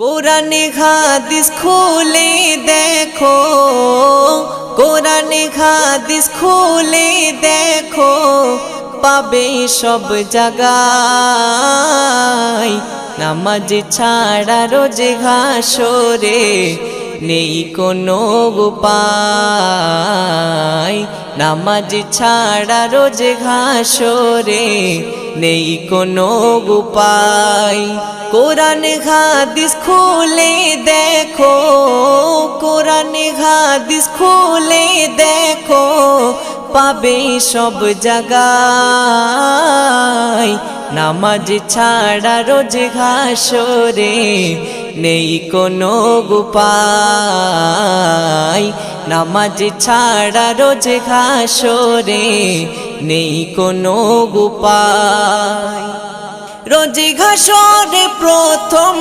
কোরআনে হাদিস খুলে দেখো, কোরআনে হাদিস খুলে দেখো, পাবে সব জায়গায়। নামাজ ছাড়া রোজে হাসরে নেই কোনো উপায়। নামাজ ছাড়া রোজে হাসরে নেই কোনো উপায়। কোরআন হাদিস খুলে দেখো, কোরআন হাদিস খুলে দেখো, পাবে সব জায়গায়। নামাজ ছাড়া রোজ হাসরে নেই কোনো উপায়। নামাজ ছাড়া রোজ হাসরে নেই কোনো উপায়। রোজ হাসরে প্রথম